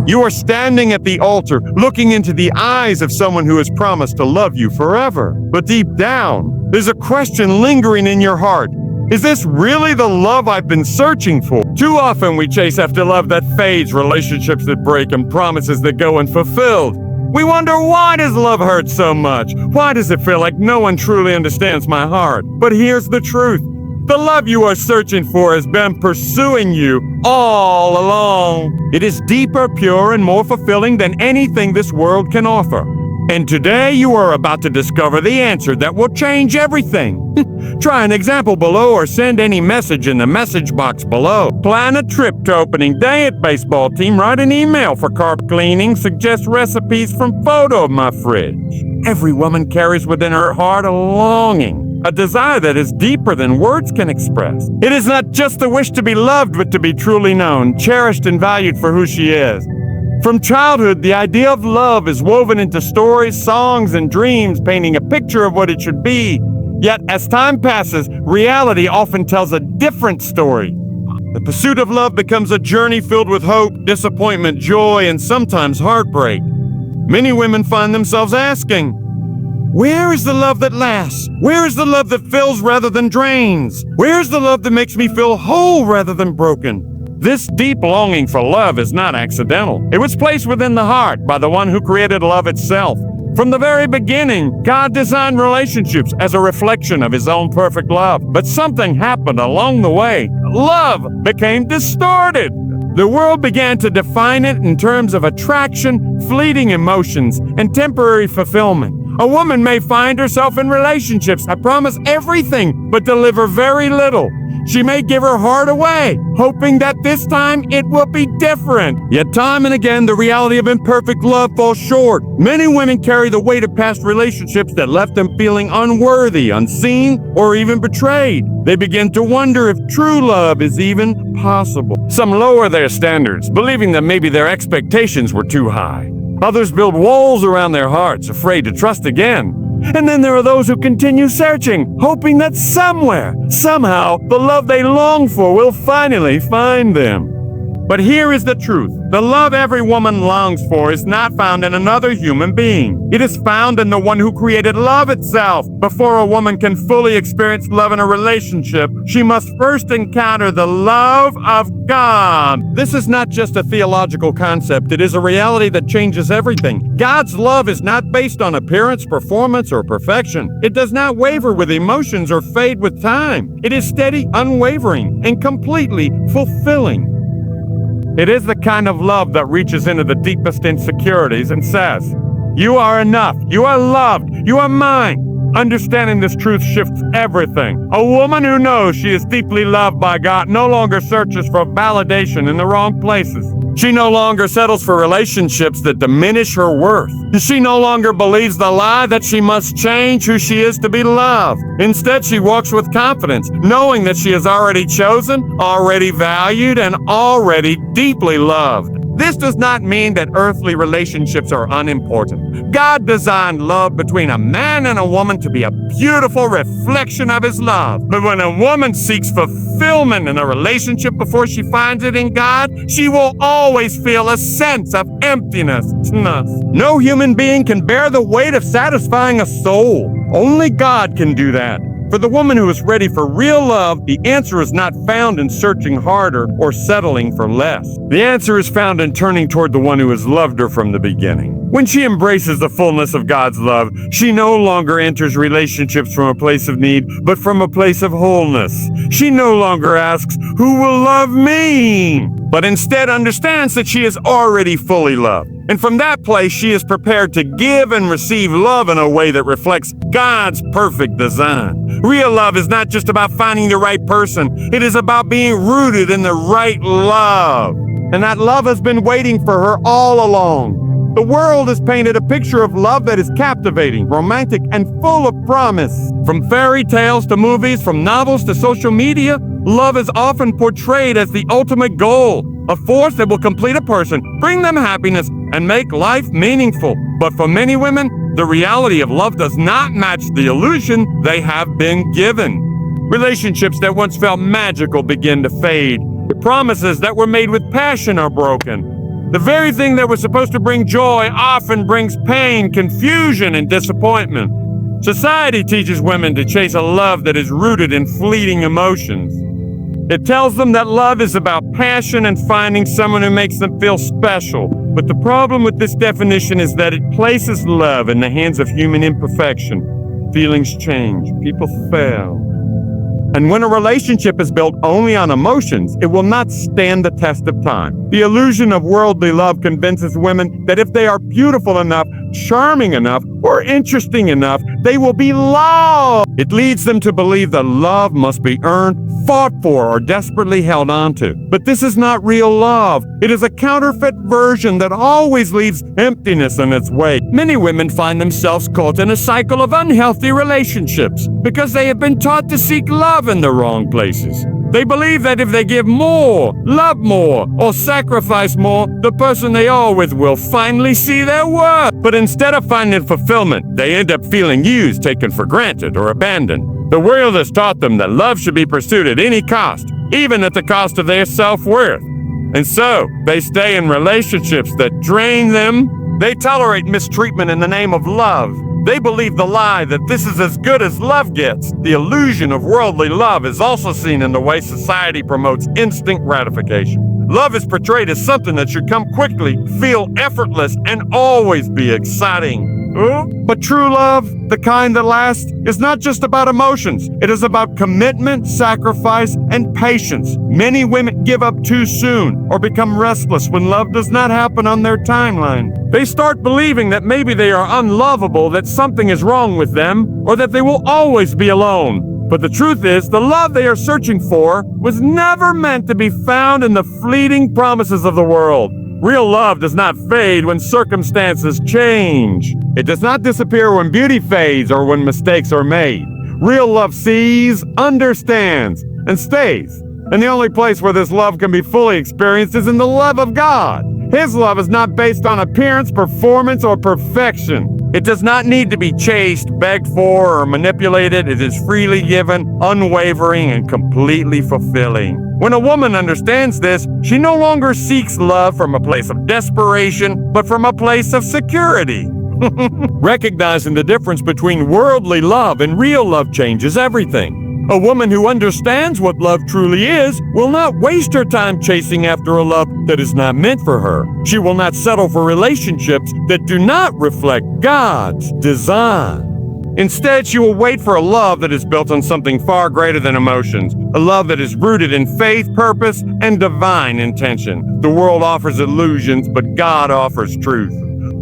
You are standing at the altar, looking into the eyes of someone who has promised to love you forever. But deep down, there's a question lingering in your heart. Is this really the love I've been searching for? Too often we chase after love that fades, relationships that break, and promises that go unfulfilled. We wonder, why does love hurt so much? Why does it feel like no one truly understands my heart? But here's the truth. The love you are searching for has been pursuing you all along. It is deeper, pure, and more fulfilling than anything this world can offer. And today you are about to discover the answer that will change everything. Try an example below or send any message in the message box below. Plan a trip to opening day at baseball team. Write an email for carpet cleaning. Suggest recipes from photo of my fridge. Every woman carries within her heart a longing, a desire that is deeper than words can express. It is not just the wish to be loved, but to be truly known, cherished, and valued for who she is. From childhood, the idea of love is woven into stories, songs, and dreams, painting a picture of what it should be. Yet, as time passes, reality often tells a different story. The pursuit of love becomes a journey filled with hope, disappointment, joy, and sometimes heartbreak. Many women find themselves asking, where is the love that lasts? Where is the love that fills rather than drains? Where is the love that makes me feel whole rather than broken? This deep longing for love is not accidental. It was placed within the heart by the one who created love itself. From the very beginning, God designed relationships as a reflection of his own perfect love. But something happened along the way. Love became distorted. The world began to define it in terms of attraction, fleeting emotions, and temporary fulfillment. A woman may find herself in relationships that promise everything but deliver very little. She may give her heart away, hoping that this time it will be different. Yet time and again, the reality of imperfect love falls short. Many women carry the weight of past relationships that left them feeling unworthy, unseen, or even betrayed. They begin to wonder if true love is even possible. Some lower their standards, believing that maybe their expectations were too high. Others build walls around their hearts, afraid to trust again. And then there are those who continue searching, hoping that somewhere, somehow, the love they long for will finally find them. But here is the truth. The love every woman longs for is not found in another human being. It is found in the one who created love itself. Before a woman can fully experience love in a relationship, she must first encounter the love of God. This is not just a theological concept. It is a reality that changes everything. God's love is not based on appearance, performance, or perfection. It does not waver with emotions or fade with time. It is steady, unwavering, and completely fulfilling. It is the kind of love that reaches into the deepest insecurities and says, you are enough, you are loved, you are mine. Understanding this truth shifts everything. A woman who knows she is deeply loved by God no longer searches for validation in the wrong places. She no longer settles for relationships that diminish her worth. She no longer believes the lie that she must change who she is to be loved. Instead, she walks with confidence, knowing that she is already chosen, already valued, and already deeply loved. This does not mean that earthly relationships are unimportant. God designed love between a man and a woman to be a beautiful reflection of his love. But when a woman seeks fulfillment in a relationship before she finds it in God, she will always feel a sense of emptiness. No human being can bear the weight of satisfying a soul. Only God can do that. For the woman who is ready for real love, the answer is not found in searching harder or settling for less. The answer is found in turning toward the one who has loved her from the beginning. When she embraces the fullness of God's love, she no longer enters relationships from a place of need, but from a place of wholeness. She no longer asks, who will love me? But instead understands that she is already fully loved. And from that place, she is prepared to give and receive love in a way that reflects God's perfect design. Real love is not just about finding the right person. It is about being rooted in the right love. And that love has been waiting for her all along. The world has painted a picture of love that is captivating, romantic, and full of promise. From fairy tales to movies, from novels to social media, love is often portrayed as the ultimate goal, a force that will complete a person, bring them happiness, and make life meaningful. But for many women, the reality of love does not match the illusion they have been given. Relationships that once felt magical begin to fade. The promises that were made with passion are broken. The very thing that was supposed to bring joy often brings pain, confusion, and disappointment. Society teaches women to chase a love that is rooted in fleeting emotions. It tells them that love is about passion and finding someone who makes them feel special. But the problem with this definition is that it places love in the hands of human imperfection. Feelings change, people fail. And when a relationship is built only on emotions, it will not stand the test of time. The illusion of worldly love convinces women that if they are beautiful enough, charming enough, or interesting enough, they will be loved. It leads them to believe that love must be earned, fought for, or desperately held onto. But this is not real love. It is a counterfeit version that always leaves emptiness in its wake. Many women find themselves caught in a cycle of unhealthy relationships because they have been taught to seek love in the wrong places. They believe that if they give more, love more, or sacrifice more, the person they are with will finally see their worth. But instead of finding fulfillment, they end up feeling used, taken for granted, or abandoned. The world has taught them that love should be pursued at any cost, even at the cost of their self-worth. And so, they stay in relationships that drain them. They tolerate mistreatment in the name of love. They believe the lie that this is as good as love gets. The illusion of worldly love is also seen in the way society promotes instant gratification. Love is portrayed as something that should come quickly, feel effortless, and always be exciting. But true love, the kind that lasts, is not just about emotions. It is about commitment, sacrifice, and patience. Many women give up too soon or become restless when love does not happen on their timeline. They start believing that maybe they are unlovable, that something is wrong with them, or that they will always be alone. But the truth is, the love they are searching for was never meant to be found in the fleeting promises of the world. Real love does not fade when circumstances change. It does not disappear when beauty fades or when mistakes are made. Real love sees, understands, and stays. And the only place where this love can be fully experienced is in the love of God. His love is not based on appearance, performance, or perfection. It does not need to be chased, begged for, or manipulated. It is freely given, unwavering, and completely fulfilling. When a woman understands this, she no longer seeks love from a place of desperation, but from a place of security. Recognizing the difference between worldly love and real love changes everything. A woman who understands what love truly is will not waste her time chasing after a love that is not meant for her. She will not settle for relationships that do not reflect God's design. Instead, she will wait for a love that is built on something far greater than emotions, a love that is rooted in faith, purpose, and divine intention. The world offers illusions, but God offers truth.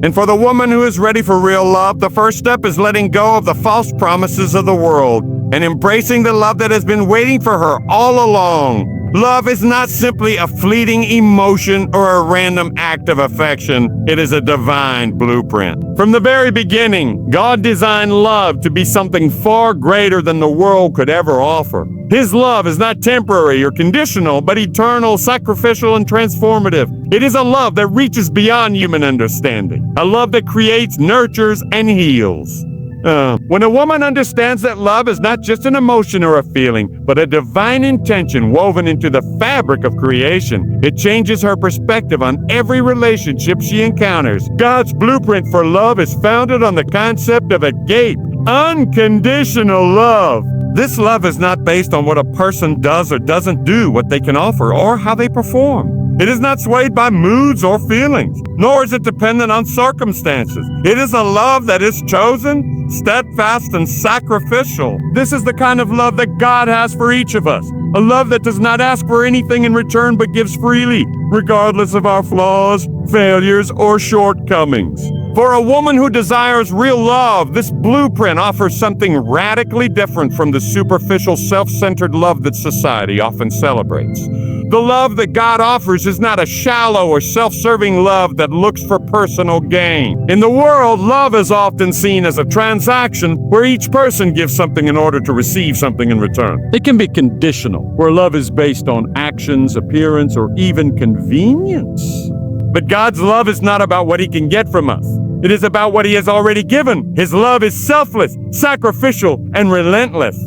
And for the woman who is ready for real love, the first step is letting go of the false promises of the world and embracing the love that has been waiting for her all along. Love is not simply a fleeting emotion or a random act of affection. It is a divine blueprint. From the very beginning, God designed love to be something far greater than the world could ever offer. His love is not temporary or conditional, but eternal, sacrificial, and transformative. It is a love that reaches beyond human understanding, a love that creates, nurtures, and heals. When a woman understands that love is not just an emotion or a feeling, but a divine intention woven into the fabric of creation, it changes her perspective on every relationship she encounters. God's blueprint for love is founded on the concept of agape, unconditional love. This love is not based on what a person does or doesn't do, what they can offer, or how they perform. It is not swayed by moods or feelings, nor is it dependent on circumstances. It is a love that is chosen, steadfast, and sacrificial. This is the kind of love that God has for each of us. A love that does not ask for anything in return but gives freely, regardless of our flaws, failures, or shortcomings. For a woman who desires real love, this blueprint offers something radically different from the superficial, self-centered love that society often celebrates. The love that God offers is not a shallow or self-serving love that looks for personal gain. In the world, love is often seen as a transaction where each person gives something in order to receive something in return. It can be conditional, where love is based on actions, appearance, or even convenience. But God's love is not about what He can get from us. It is about what He has already given. His love is selfless, sacrificial, and relentless.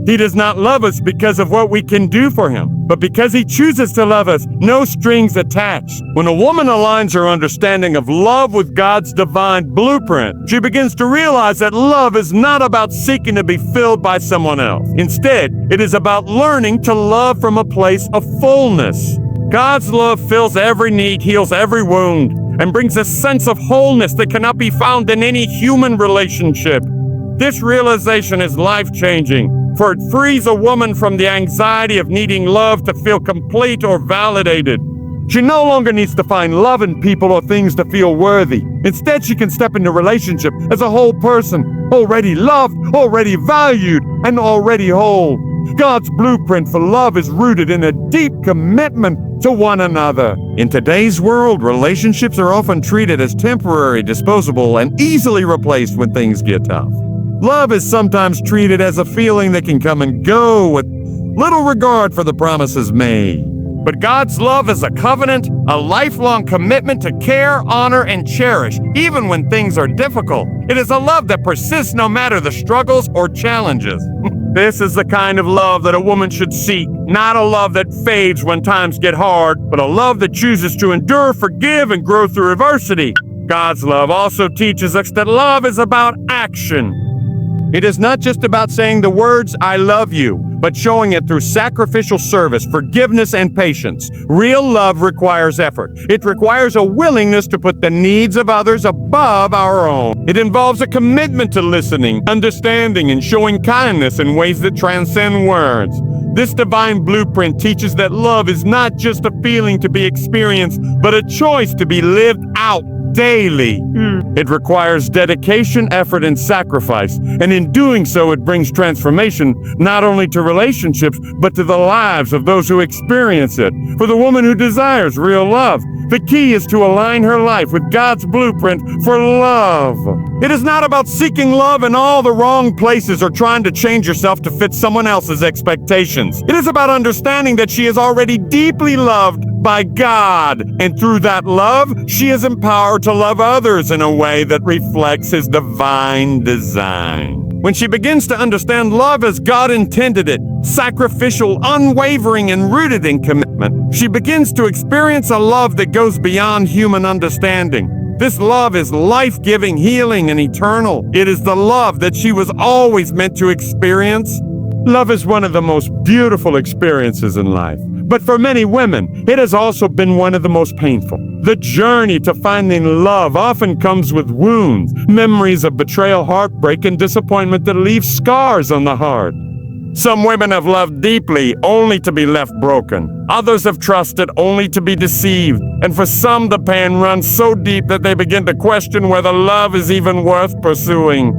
He does not love us because of what we can do for him, but because he chooses to love us, no strings attached. When a woman aligns her understanding of love with God's divine blueprint, she begins to realize that love is not about seeking to be filled by someone else. Instead, it is about learning to love from a place of fullness. God's love fills every need, heals every wound, and brings a sense of wholeness that cannot be found in any human relationship. This realization is life-changing, for it frees a woman from the anxiety of needing love to feel complete or validated. She no longer needs to find love in people or things to feel worthy. Instead, she can step into a relationship as a whole person, already loved, already valued, and already whole. God's blueprint for love is rooted in a deep commitment to one another. In today's world, relationships are often treated as temporary, disposable, and easily replaced when things get tough. Love is sometimes treated as a feeling that can come and go with little regard for the promises made. But God's love is a covenant, a lifelong commitment to care, honor, and cherish, even when things are difficult. It is a love that persists no matter the struggles or challenges. This is the kind of love that a woman should seek, not a love that fades when times get hard, but a love that chooses to endure, forgive, and grow through adversity. God's love also teaches us that love is about action. It is not just about saying the words, "I love you," but showing it through sacrificial service, forgiveness, and patience. Real love requires effort. It requires a willingness to put the needs of others above our own. It involves a commitment to listening, understanding, and showing kindness in ways that transcend words. This divine blueprint teaches that love is not just a feeling to be experienced, but a choice to be lived out daily. It requires dedication, effort, and sacrifice, and in doing so, it brings transformation not only to relationships, but to the lives of those who experience it. For the woman who desires real love, the key is to align her life with God's blueprint for love. It is not about seeking love in all the wrong places or trying to change yourself to fit someone else's expectations. It is about understanding that she is already deeply loved by God, and through that love, she is empowered to love others in a way that reflects His divine design. When she begins to understand love as God intended it, sacrificial, unwavering, and rooted in commitment, she begins to experience a love that goes beyond human understanding. This love is life-giving, healing, and eternal. It is the love that she was always meant to experience. Love is one of the most beautiful experiences in life. But for many women, it has also been one of the most painful. The journey to finding love often comes with wounds, memories of betrayal, heartbreak, and disappointment that leave scars on the heart. Some women have loved deeply only to be left broken. Others have trusted only to be deceived. And for some, the pain runs so deep that they begin to question whether love is even worth pursuing.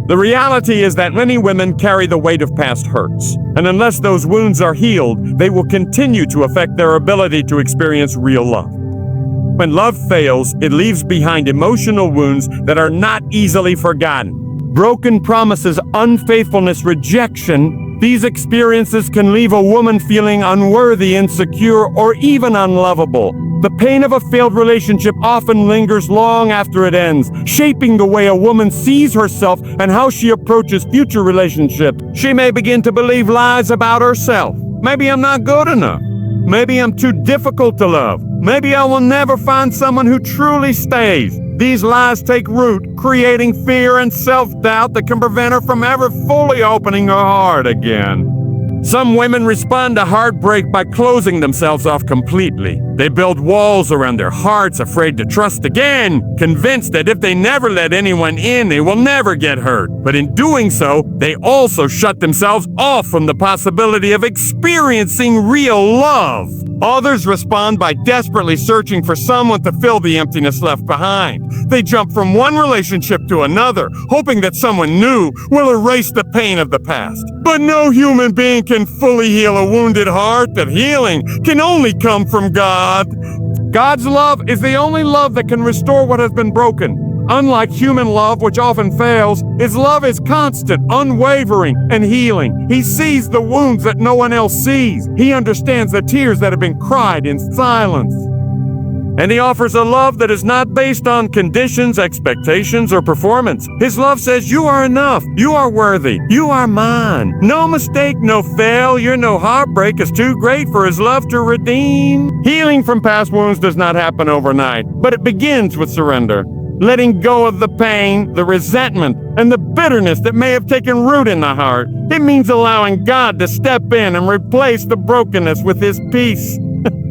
The reality is that many women carry the weight of past hurts. And unless those wounds are healed, they will continue to affect their ability to experience real love. When love fails, it leaves behind emotional wounds that are not easily forgotten. Broken promises, unfaithfulness, rejection. These experiences can leave a woman feeling unworthy, insecure, or even unlovable. The pain of a failed relationship often lingers long after it ends, shaping the way a woman sees herself and how she approaches future relationships. She may begin to believe lies about herself. Maybe I'm not good enough. Maybe I'm too difficult to love. Maybe I will never find someone who truly stays. These lies take root, creating fear and self-doubt that can prevent her from ever fully opening her heart again. Some women respond to heartbreak by closing themselves off completely. They build walls around their hearts, afraid to trust again, convinced that if they never let anyone in, they will never get hurt. But in doing so, they also shut themselves off from the possibility of experiencing real love. Others respond by desperately searching for someone to fill the emptiness left behind. They jump from one relationship to another, hoping that someone new will erase the pain of the past. But no human being can fully heal a wounded heart. That healing can only come from God. God's love is the only love that can restore what has been broken. Unlike human love, which often fails, His love is constant, unwavering, and healing. He sees the wounds that no one else sees. He understands the tears that have been cried in silence. And he offers a love that is not based on conditions, expectations, or performance. His love says, you are enough. You are worthy. You are mine. No mistake, no failure, no heartbreak is too great for his love to redeem. Healing from past wounds does not happen overnight, but it begins with surrender. Letting go of the pain, the resentment, and the bitterness that may have taken root in the heart. It means allowing God to step in and replace the brokenness with his peace.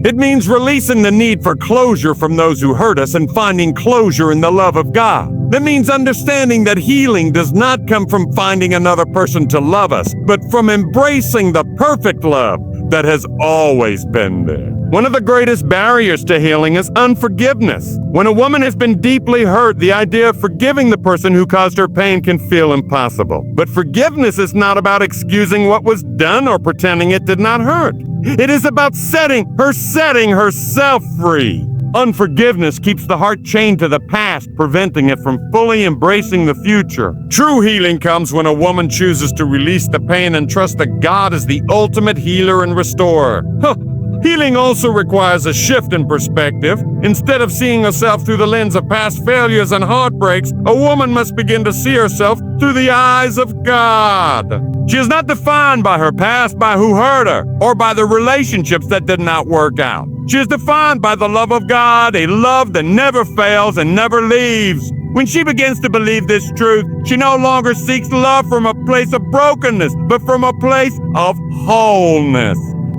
It means releasing the need for closure from those who hurt us and finding closure in the love of God. That means understanding that healing does not come from finding another person to love us, but from embracing the perfect love that has always been there. One of the greatest barriers to healing is unforgiveness. When a woman has been deeply hurt, the idea of forgiving the person who caused her pain can feel impossible. But forgiveness is not about excusing what was done or pretending it did not hurt. It is about setting herself free. Unforgiveness keeps the heart chained to the past, preventing it from fully embracing the future. True healing comes when a woman chooses to release the pain and trust that God is the ultimate healer and restorer. Healing also requires a shift in perspective. Instead of seeing herself through the lens of past failures and heartbreaks, a woman must begin to see herself through the eyes of God. She is not defined by her past, by who hurt her, or by the relationships that did not work out. She is defined by the love of God, a love that never fails and never leaves. When she begins to believe this truth, she no longer seeks love from a place of brokenness, but from a place of wholeness.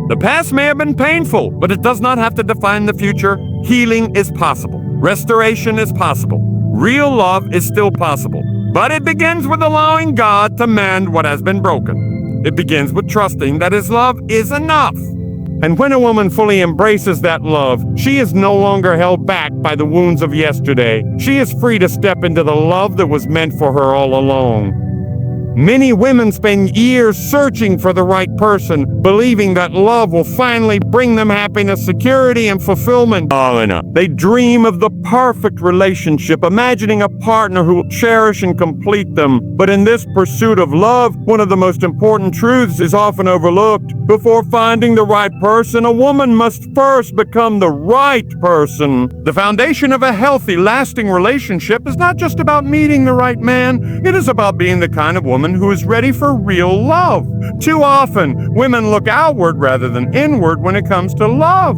The past may have been painful, but it does not have to define the future. Healing is possible. Restoration is possible. Real love is still possible. But it begins with allowing God to mend what has been broken. It begins with trusting that his love is enough. And when a woman fully embraces that love, she is no longer held back by the wounds of yesterday. She is free to step into the love that was meant for her all along. Many women spend years searching for the right person, believing that love will finally bring them happiness, security, and fulfillment. They dream of the perfect relationship, imagining a partner who will cherish and complete them. But in this pursuit of love, one of the most important truths is often overlooked. Before finding the right person, a woman must first become the right person. The foundation of a healthy, lasting relationship is not just about meeting the right man. It is about being the kind of woman who is ready for real love. Too often, women look outward rather than inward when it comes to love.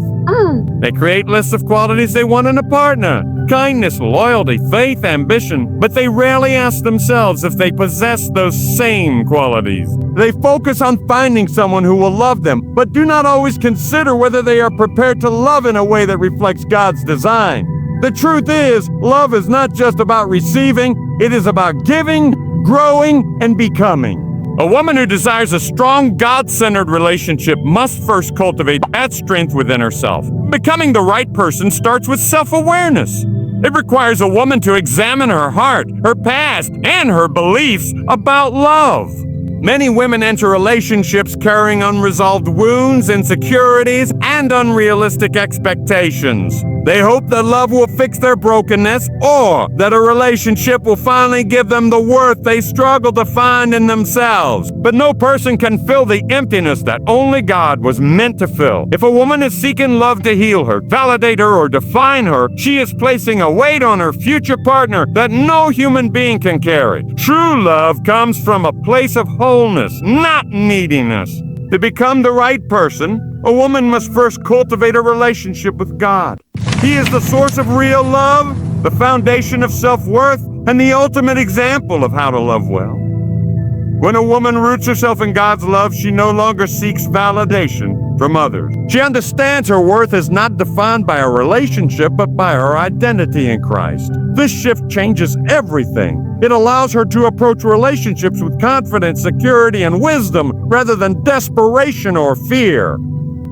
They create lists of qualities they want in a partner: kindness, loyalty, faith, ambition, but they rarely ask themselves if they possess those same qualities. They focus on finding someone who will love them, but do not always consider whether they are prepared to love in a way that reflects God's design. The truth is, love is not just about receiving, it is about giving, growing, and becoming. A woman who desires a strong, God-centered relationship must first cultivate that strength within herself. Becoming the right person starts with self-awareness. It requires a woman to examine her heart, her past, and her beliefs about love. Many women enter relationships carrying unresolved wounds, insecurities, and unrealistic expectations. They hope that love will fix their brokenness, or that a relationship will finally give them the worth they struggle to find in themselves. But no person can fill the emptiness that only God was meant to fill. If a woman is seeking love to heal her, validate her, or define her, she is placing a weight on her future partner that no human being can carry. True love comes from a place of wholeness, not neediness. To become the right person, a woman must first cultivate a relationship with God. He is the source of real love, the foundation of self-worth, and the ultimate example of how to love well. When a woman roots herself in God's love, she no longer seeks validation from others. She understands her worth is not defined by a relationship, but by her identity in Christ. This shift changes everything. It allows her to approach relationships with confidence, security, and wisdom rather than desperation or fear.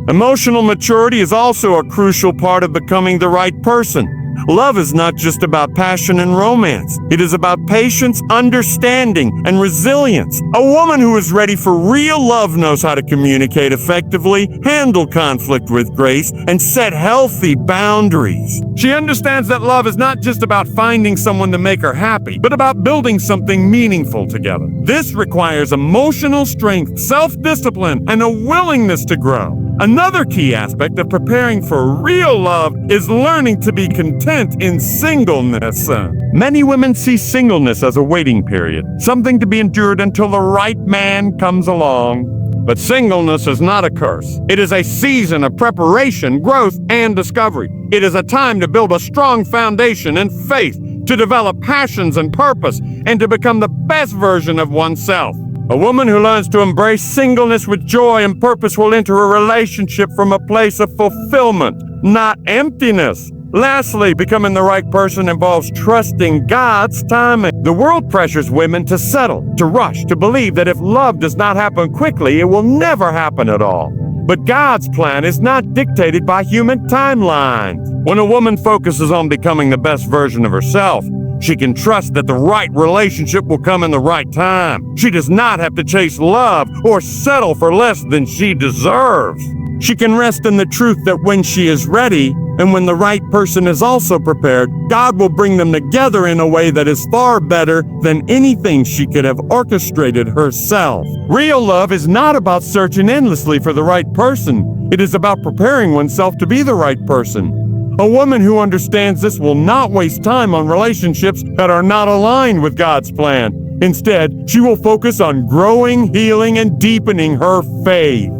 Emotional maturity is also a crucial part of becoming the right person. Love is not just about passion and romance. It is about patience, understanding, and resilience. A woman who is ready for real love knows how to communicate effectively, handle conflict with grace, and set healthy boundaries. She understands that love is not just about finding someone to make her happy, but about building something meaningful together. This requires emotional strength, self-discipline, and a willingness to grow. Another key aspect of preparing for real love is learning to be content in singleness. Many women see singleness as a waiting period, something to be endured until the right man comes along. But singleness is not a curse. It is a season of preparation, growth, and discovery. It is a time to build a strong foundation and faith, to develop passions and purpose, and to become the best version of oneself. A woman who learns to embrace singleness with joy and purpose will enter a relationship from a place of fulfillment, not emptiness. Lastly, becoming the right person involves trusting God's timing. The world pressures women to settle, to rush, to believe that if love does not happen quickly, it will never happen at all. But God's plan is not dictated by human timelines. When a woman focuses on becoming the best version of herself, she can trust that the right relationship will come in the right time. She does not have to chase love or settle for less than she deserves. She can rest in the truth that when she is ready, and when the right person is also prepared, God will bring them together in a way that is far better than anything she could have orchestrated herself. Real love is not about searching endlessly for the right person. It is about preparing oneself to be the right person. A woman who understands this will not waste time on relationships that are not aligned with God's plan. Instead, she will focus on growing, healing, and deepening her faith.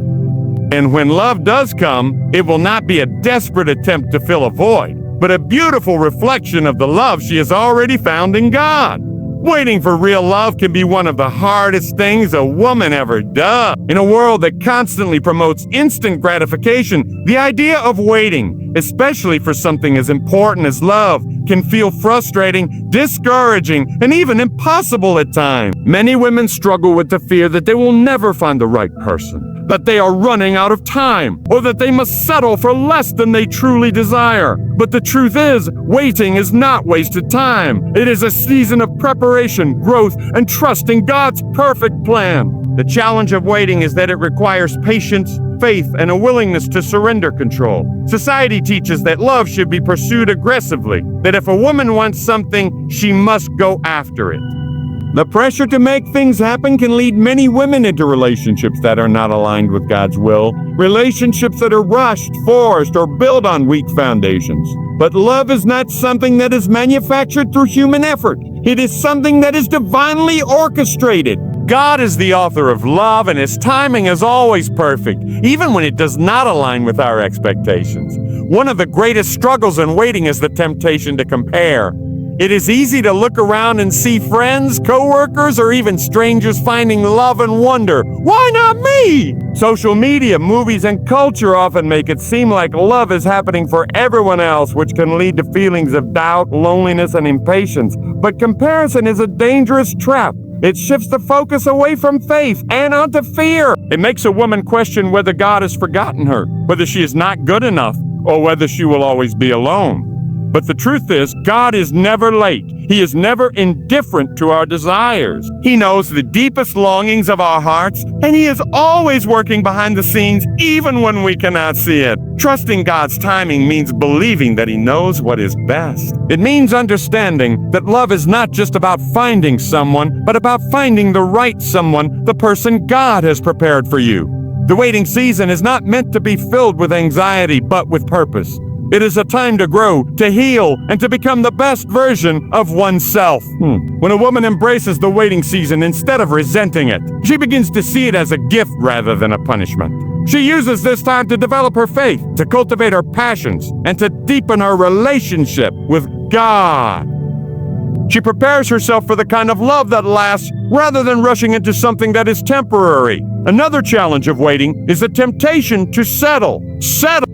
And when love does come, it will not be a desperate attempt to fill a void, but a beautiful reflection of the love she has already found in God. Waiting for real love can be one of the hardest things a woman ever does. In a world that constantly promotes instant gratification, the idea of waiting, especially for something as important as love, can feel frustrating, discouraging, and even impossible at times. Many women struggle with the fear that they will never find the right person, that they are running out of time, or that they must settle for less than they truly desire. But the truth is, waiting is not wasted time. It is a season of preparation, growth, and trust in God's perfect plan. The challenge of waiting is that it requires patience, faith, and a willingness to surrender control. Society teaches that love should be pursued aggressively, that if a woman wants something, she must go after it. The pressure to make things happen can lead many women into relationships that are not aligned with God's will, relationships that are rushed, forced, or built on weak foundations. But love is not something that is manufactured through human effort. It is something that is divinely orchestrated. God is the author of love, and His timing is always perfect, even when it does not align with our expectations. One of the greatest struggles in waiting is the temptation to compare. It is easy to look around and see friends, coworkers, or even strangers finding love and wonder, why not me? Social media, movies, and culture often make it seem like love is happening for everyone else, which can lead to feelings of doubt, loneliness, and impatience. But comparison is a dangerous trap. It shifts the focus away from faith and onto fear. It makes a woman question whether God has forgotten her, whether she is not good enough, or whether she will always be alone. But the truth is, God is never late. He is never indifferent to our desires. He knows the deepest longings of our hearts, and He is always working behind the scenes, even when we cannot see it. Trusting God's timing means believing that He knows what is best. It means understanding that love is not just about finding someone, but about finding the right someone, the person God has prepared for you. The waiting season is not meant to be filled with anxiety, but with purpose. It is a time to grow, to heal, and to become the best version of oneself. When a woman embraces the waiting season instead of resenting it, she begins to see it as a gift rather than a punishment. She uses this time to develop her faith, to cultivate her passions, and to deepen her relationship with God. She prepares herself for the kind of love that lasts rather than rushing into something that is temporary. Another challenge of waiting is the temptation to settle.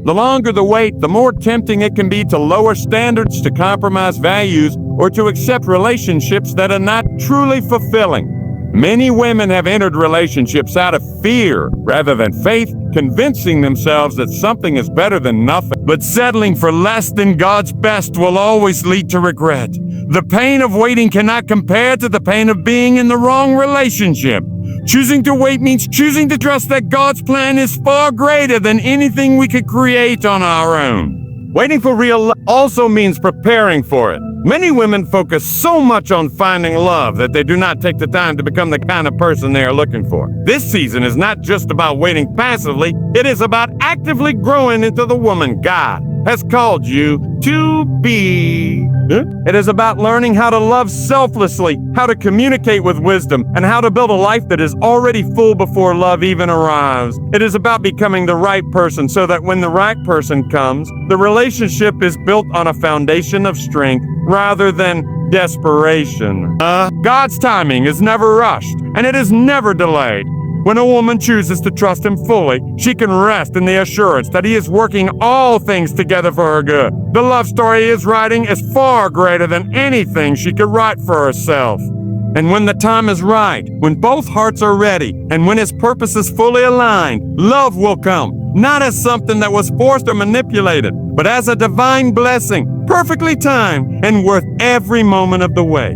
The longer the wait, the more tempting it can be to lower standards, to compromise values, or to accept relationships that are not truly fulfilling. Many women have entered relationships out of fear rather than faith, convincing themselves that something is better than nothing. But settling for less than God's best will always lead to regret. The pain of waiting cannot compare to the pain of being in the wrong relationship. Choosing to wait means choosing to trust that God's plan is far greater than anything we could create on our own. Waiting for real love also means preparing for it. Many women focus so much on finding love that they do not take the time to become the kind of person they are looking for. This season is not just about waiting passively, it is about actively growing into the woman God has called you to be. It is about learning how to love selflessly, how to communicate with wisdom, and how to build a life that is already full before love even arrives. It is about becoming the right person so that when the right person comes, the relationship is built on a foundation of strength rather than desperation. God's timing is never rushed, and it is never delayed. When a woman chooses to trust him fully, she can rest in the assurance that he is working all things together for her good. The love story he is writing is far greater than anything she could write for herself. And when the time is right, when both hearts are ready, and when his purpose is fully aligned, love will come, not as something that was forced or manipulated, but as a divine blessing, perfectly timed and worth every moment of the way.